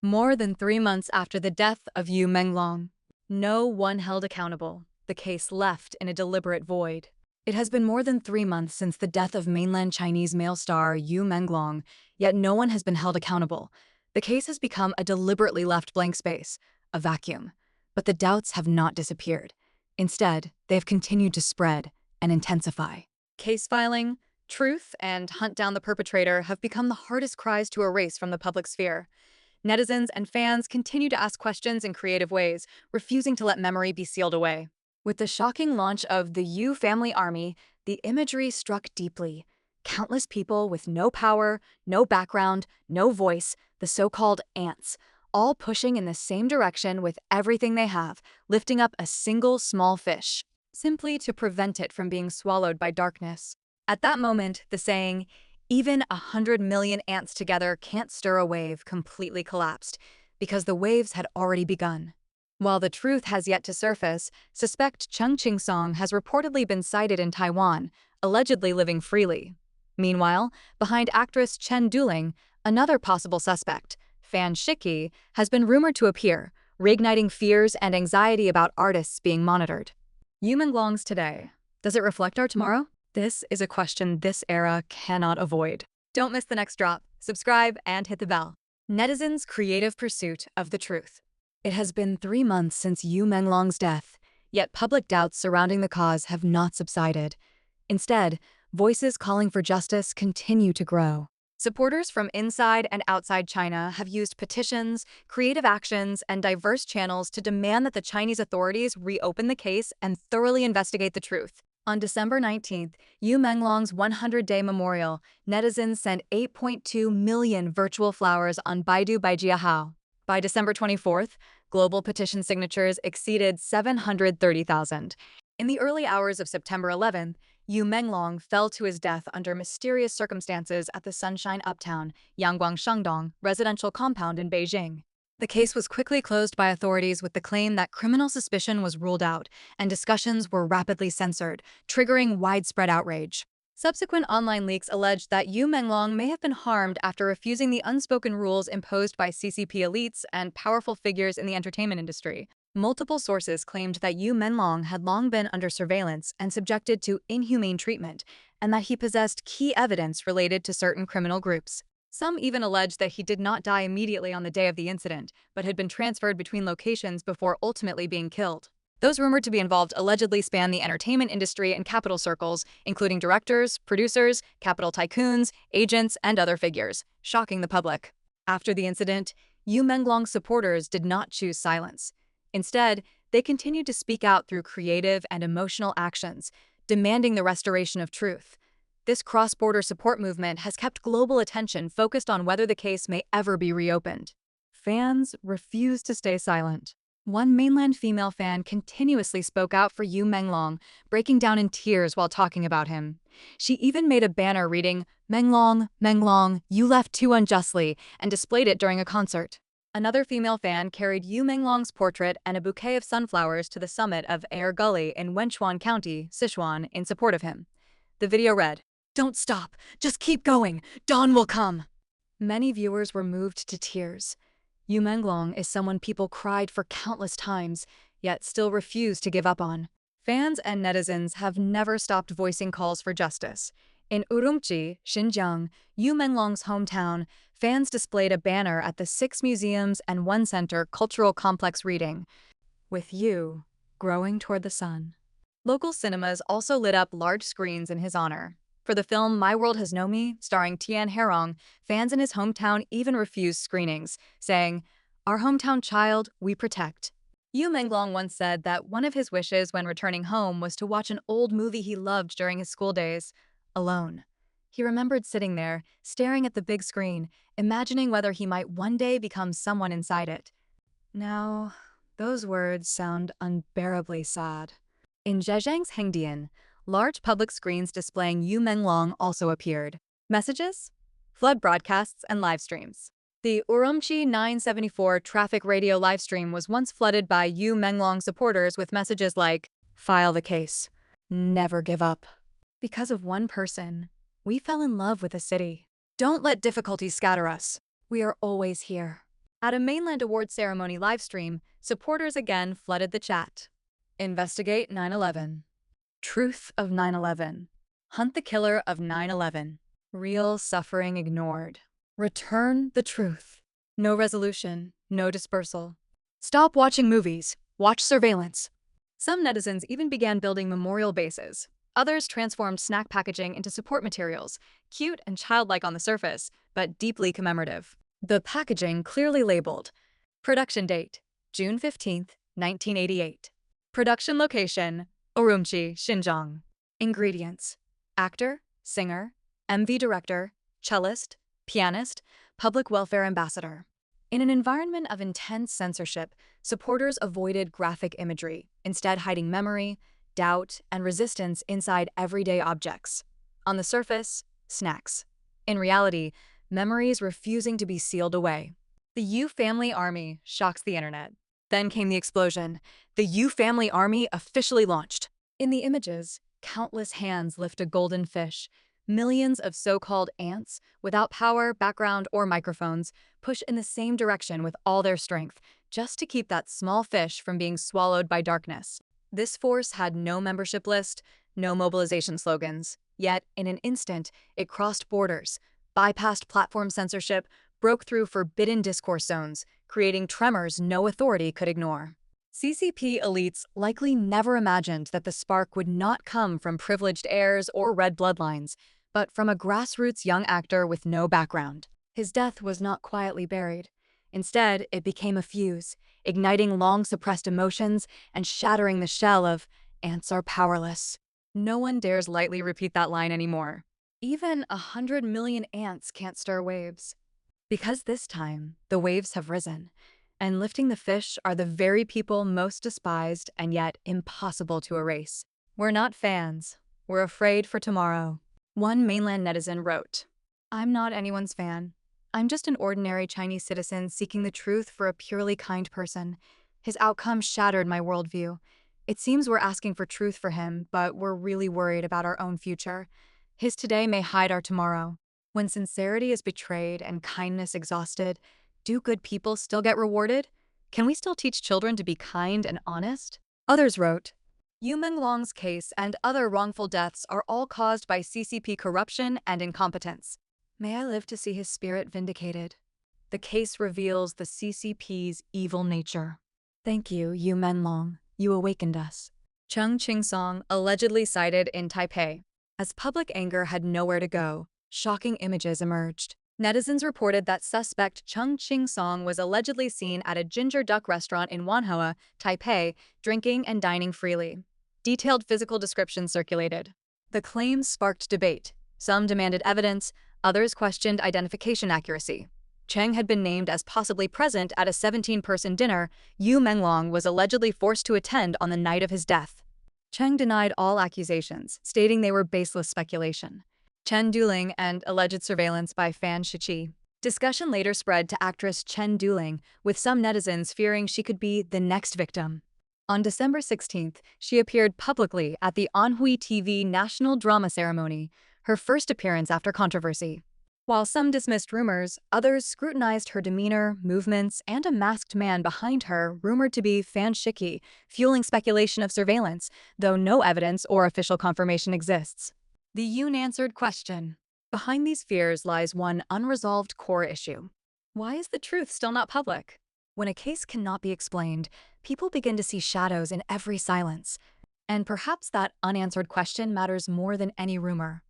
More than 3 months after the death of Yu Menglong, no one held accountable. The case left in a deliberate void. It has been more than 3 months since the death of mainland Chinese male star Yu Menglong, yet no one has been held accountable. The case has become a deliberately left blank space, a vacuum. But the doubts have not disappeared. Instead, they have continued to spread and intensify. Case filing, truth, and hunt down the perpetrator have become the hardest cries to erase from the public sphere. Netizens and fans continue to ask questions in creative ways, refusing to let memory be sealed away. With the shocking launch of the Yu family army, the imagery struck deeply. Countless people with no power, no background, no voice, the so-called ants, all pushing in the same direction with everything they have, lifting up a single small fish, simply to prevent it from being swallowed by darkness. At that moment, the saying, "Even 100 million ants together can't stir a wave," completely collapsed, because the waves had already begun. While the truth has yet to surface, suspect Chung Ching-song has reportedly been sighted in Taiwan, allegedly living freely. Meanwhile, behind actress Chen Duling, another possible suspect, Fan Shiki, has been rumored to appear, reigniting fears and anxiety about artists being monitored. Yu Menglong's today. Does it reflect our tomorrow? This is a question this era cannot avoid. Don't miss the next drop. Subscribe and hit the bell. Netizens' creative pursuit of the truth. It has been 3 months since Yu Menglong's death, yet public doubts surrounding the cause have not subsided. Instead, voices calling for justice continue to grow. Supporters from inside and outside China have used petitions, creative actions, and diverse channels to demand that the Chinese authorities reopen the case and thoroughly investigate the truth. On December 19th, Yu Menglong's 100-day memorial, netizens sent 8.2 million virtual flowers on Baidu Baijiahao. By December 24th, global petition signatures exceeded 730,000. In the early hours of September 11th, Yu Menglong fell to his death under mysterious circumstances at the Sunshine Uptown, Yangguang Shandong residential compound in Beijing. The case was quickly closed by authorities with the claim that criminal suspicion was ruled out, and discussions were rapidly censored, triggering widespread outrage. Subsequent online leaks alleged that Yu Menglong may have been harmed after refusing the unspoken rules imposed by CCP elites and powerful figures in the entertainment industry. Multiple sources claimed that Yu Menglong had long been under surveillance and subjected to inhumane treatment, and that he possessed key evidence related to certain criminal groups. Some even alleged that he did not die immediately on the day of the incident, but had been transferred between locations before ultimately being killed. Those rumored to be involved allegedly span the entertainment industry and capital circles, including directors, producers, capital tycoons, agents, and other figures, shocking the public. After the incident, Yu Menglong's supporters did not choose silence. Instead, they continued to speak out through creative and emotional actions, demanding the restoration of truth. This cross-border support movement has kept global attention focused on whether the case may ever be reopened. Fans refuse to stay silent. One mainland female fan continuously spoke out for Yu Menglong, breaking down in tears while talking about him. She even made a banner reading, "Menglong, Menglong, you left too unjustly," and displayed it during a concert. Another female fan carried Yu Menglong's portrait and a bouquet of sunflowers to the summit of Air Gully in Wenchuan County, Sichuan, in support of him. The video read, "Don't stop, just keep going, dawn will come." Many viewers were moved to tears. Yu Menglong is someone people cried for countless times, yet still refuse to give up on. Fans and netizens have never stopped voicing calls for justice. In Urumqi, Xinjiang, Yu Menglong's hometown, fans displayed a banner at the 6 museums and 1 center cultural complex reading, "With you, growing toward the sun." Local cinemas also lit up large screens in his honor. For the film My World Has Known Me, starring Tian Herong, fans in his hometown even refused screenings, saying, "Our hometown child, we protect." Yu Menglong once said that one of his wishes when returning home was to watch an old movie he loved during his school days, alone. He remembered sitting there, staring at the big screen, imagining whether he might one day become someone inside it. Now, those words sound unbearably sad. In Zhejiang's Hengdian, large public screens displaying Yu Menglong also appeared. Messages? Flood broadcasts and live streams. The Urumqi 974 traffic radio livestream was once flooded by Yu Menglong supporters with messages like, "File the case. Never give up." Because of one person, we fell in love with the city. Don't let difficulties scatter us. We are always here. At a mainland award ceremony livestream, supporters again flooded the chat. Investigate 9/11. Truth of 9/11. Hunt the killer of 9/11. Real suffering ignored. Return the truth. No resolution, no dispersal. Stop watching movies. Watch surveillance. Some netizens even began building memorial bases. Others transformed snack packaging into support materials, cute and childlike on the surface, but deeply commemorative. The packaging clearly labeled. Production date, June 15, 1988. Production location, Urumqi, Xinjiang. Ingredients: actor, singer, MV director, cellist, pianist, public welfare ambassador. In an environment of intense censorship, supporters avoided graphic imagery, instead hiding memory, doubt, and resistance inside everyday objects. On the surface, snacks. In reality, memories refusing to be sealed away. The U Family Army shocks the internet. Then came the explosion. The U Family Army officially launched. In the images, countless hands lift a golden fish. Millions of so-called ants, without power, background, or microphones, push in the same direction with all their strength, just to keep that small fish from being swallowed by darkness. This force had no membership list, no mobilization slogans. Yet, in an instant, it crossed borders, bypassed platform censorship, broke through forbidden discourse zones, creating tremors no authority could ignore. CCP elites likely never imagined that the spark would not come from privileged heirs or red bloodlines, but from a grassroots young actor with no background. His death was not quietly buried. Instead, it became a fuse, igniting long-suppressed emotions and shattering the shell of "ants are powerless." No one dares lightly repeat that line anymore. Even 100 million ants can't stir waves. Because this time, the waves have risen, and lifting the fish are the very people most despised and yet impossible to erase. We're not fans. We're afraid for tomorrow. One mainland netizen wrote, "I'm not anyone's fan. I'm just an ordinary Chinese citizen seeking the truth for a purely kind person. His outcome shattered my worldview. It seems we're asking for truth for him, but we're really worried about our own future. His today may hide our tomorrow. When sincerity is betrayed and kindness exhausted, do good people still get rewarded? Can we still teach children to be kind and honest?" Others wrote, "Yu Menglong's case and other wrongful deaths are all caused by CCP corruption and incompetence. May I live to see his spirit vindicated. The case reveals the CCP's evil nature. Thank you, Yu Menglong. You awakened us." Cheng Qingsong allegedly sighted in Taipei. As public anger had nowhere to go, shocking images emerged. Netizens reported that suspect Cheng Qingsong was allegedly seen at a ginger duck restaurant in Wanhua, Taipei, drinking and dining freely. Detailed physical descriptions circulated. The claims sparked debate. Some demanded evidence, others questioned identification accuracy. Cheng had been named as possibly present at a 17-person dinner Yu Menglong was allegedly forced to attend on the night of his death. Cheng denied all accusations, stating they were baseless speculation. Chen Duling and alleged surveillance by Fan Shiqi. Discussion later spread to actress Chen Duling, with some netizens fearing she could be the next victim. On December 16th, she appeared publicly at the Anhui TV National Drama Ceremony, her first appearance after controversy. While some dismissed rumors, others scrutinized her demeanor, movements, and a masked man behind her rumored to be Fan Shiqi, fueling speculation of surveillance, though no evidence or official confirmation exists. The unanswered question. Behind these fears lies one unresolved core issue. Why is the truth still not public? When a case cannot be explained, people begin to see shadows in every silence. And perhaps that unanswered question matters more than any rumor.